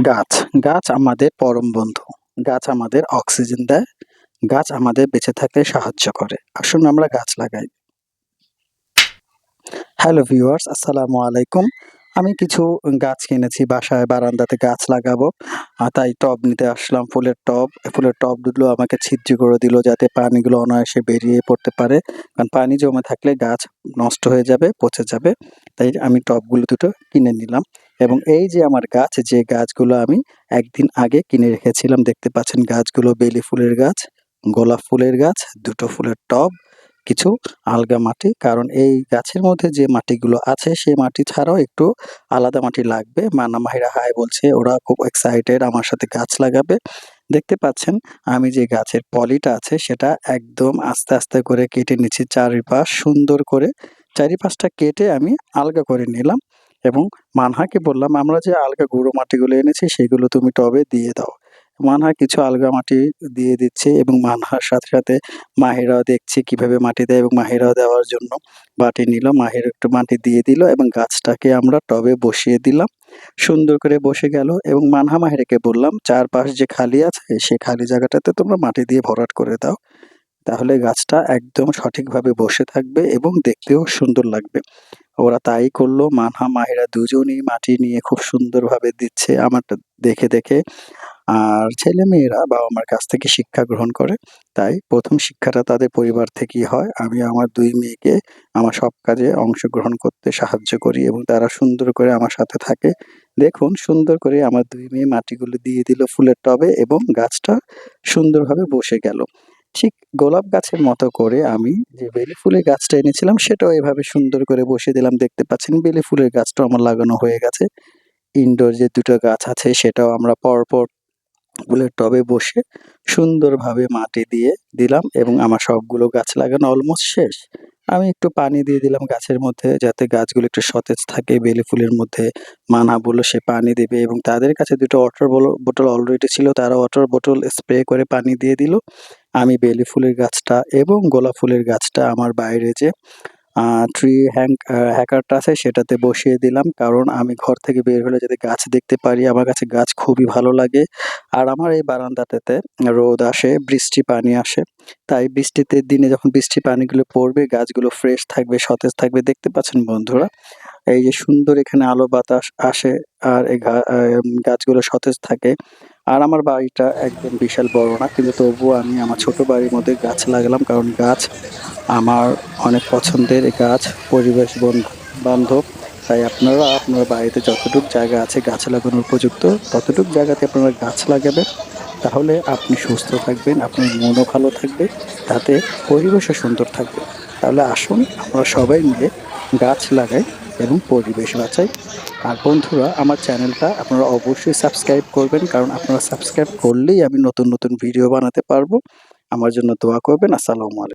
গাছ, গাছ আমাদের পরম বন্ধু। গাছ আমাদের অক্সিজেন দেয়। গাছ আমাদের বেঁচে থাকতে সাহায্য করে। আসুন আমরা গাছ লাগাই। হ্যালো ভিউয়ার্স, আসসালামু আলাইকুম। আমি কিছু গাছ কিনেছি বাসায় বারান্দাতে গাছ লাগাবো। তাই টব নিতে আসলাম, ফুলের টব। ফুলের টবগুলো আমাকে ছিদ্র করে দিল যাতে পানিগুলো অনায়াসে বেরিয়ে পড়তে পারে। কারণ পানি জমে থাকলে গাছ নষ্ট হয়ে যাবে, পচে যাবে। তাই আমি টবগুলো দুটো কিনে নিলাম এবং এই যে আমার গাছ, যে গাছগুলো আমি একদিন আগে কিনে রেখেছিলাম, দেখতে পাচ্ছেন গাছগুলো বেলি ফুলের গাছ, গোলাপ ফুলের গাছ, দুটো ফুলের টব, কিছু আলগা মাটি। কারণ এই গাছের মধ্যে যে মাটিগুলো আছে সেই মাটি ছাড়াও একটু আলাদা মাটি লাগবে। মাহিরা হাই বলছে, ওরা খুব এক্সাইটেড আমার সাথে গাছ লাগাবে। দেখতে পাচ্ছেন আমি যে গাছের পলিটা আছে সেটা একদম আস্তে, আস্তে করে কেটে নিচ্ছি চারিপাশ সুন্দর করে। চারিপাশটা কেটে আমি আলগা করে নিলাম এবং মানহাকে বললাম, "আমরা যে আলগা গুঁড়ো মাটিগুলো এনেছি সেগুলো তুমি টবে দিয়ে দাও।" মানহা কিছু আলগা মাটি দিয়ে দিচ্ছে এবং মানহার সাথে, সাথে মাহিরাও দেখছি কিভাবে মাটি দেয় এবং মাহিরাও দেওয়ার জন্য বাটি নিল। মাহির একটু মাটি দিয়ে দিল এবং গাছটাকে আমরা টবে বসিয়ে দিলাম। সুন্দর করে বসে গেল এবং মানহা মাহিরাকে বললাম, "চারপাশ যে খালি আছে সে খালি জায়গাটাতে তোমরা মাটি দিয়ে ভরাট করে দাও। তাহলে গাছটা একদম সঠিকভাবে বসে থাকবে এবং দেখতেও সুন্দর লাগবে।" ওরা তাই করল। মানহা, মাহিরা দুজনেই মাটি নিয়ে খুব সুন্দরভাবে দিচ্ছে আমারটা দেখে, দেখে। আর ছেলেমেয়েরা বাবা-মার কাছ থেকে শিক্ষা গ্রহণ করে। তাই ১ম শিক্ষাটা তাদের পরিবার থেকেই হয়। আমি আমার ২ মেয়েকে আমার সব কাজে অংশগ্রহণ করতে সাহায্য করি এবং তারা সুন্দর করে আমার সাথে থাকে। দেখুন সুন্দর করে আমার ২ মেয়ে মাটিগুলো দিয়ে দিল ফুলের টবে এবং গাছটা সুন্দরভাবে বসে গেল। ঠিক গোলাপ গাছের মতো করে আমি যে বেলি ফুলের গাছটা এনেছিলাম সেটাও এভাবে সুন্দর করে বসিয়ে দিলাম। দেখতে পাচ্ছেন বেলি ফুলের গাছটাও আমার লাগানো হয়ে গেছে। ইনডোর যে ২ টা গাছ আছে সেটাও আমরা পরপর ফুলের টবে বসে সুন্দরভাবে মাটি দিয়ে দিলাম এবং আমার সবগুলো গাছ লাগানো অলমোস্ট শেষ। আমি একটু পানি দিয়ে দিলাম গাছের মধ্যে যাতে গাছগুলো একটু সতেজ থাকে। বেলি ফুলের মধ্যে মানহা বলল সে পানি দেবে এবং তাদের কাছে ২ টো ওয়াটার বোতল অলরেডি ছিল। তারা ওয়াটার বোতল স্প্রে করে পানি দিয়ে দিল। আমি বেলি ফুলের গাছটা এবং গোলাপ ফুলের গাছটা আমার বাইরে যে আ ট্রি হ্যাঙ্গারটা আছে সেটাতে বসিয়ে দিলাম। কারণ আমি ঘর থেকে বের হলে যাতে গাছ দেখতে পারি। আমার কাছে গাছ খুবই ভালো লাগে। আর আমার এই বারান্দাটাতে রোদ আসে, বৃষ্টি পানি আসে। তাই বৃষ্টিতে দিনে যখন বৃষ্টির পানিগুলো পড়বে গাছগুলো ফ্রেশ থাকবে, সতেজ থাকবে। দেখতে পাচ্ছেন বন্ধুরা? এই যে সুন্দর এখানে আলো বাতাস আসে আর এই গাছগুলো সতেজ থাকে। আর আমার বাড়িটা একদম বিশাল বড় না। কিন্তু তবুও আমি আমার ছোট বাড়ির মধ্যে গাছ লাগালাম। কারণ গাছ আমার অনেক পছন্দের গাছ, পরিবেশ বান্ধব। তাই আপনারা আপনার বাড়িতে যতটুক জায়গা আছে গাছ লাগানোর উপযুক্ত, ততটুক জায়গাতে আপনারা গাছ লাগাবেন। তাহলে আপনি সুস্থ থাকবেন, আপনার মনও ভালো থাকবে, তাতে পরিবেশও সুন্দর থাকবে। তাহলে আসুন আমরা সবাই মিলে গাছ লাগাই এবং পরিবেশ বাঁচাই। আর বন্ধুরা আমার চ্যানেলটা আপনারা অবশ্যই সাবস্ক্রাইব করবেন। কারণ আপনারা সাবস্ক্রাইব করলেই আমি নতুন, নতুন ভিডিও বানাতে পারবো। আমার জন্য দোয়া করবেন। আসসালামু আলাইকুম।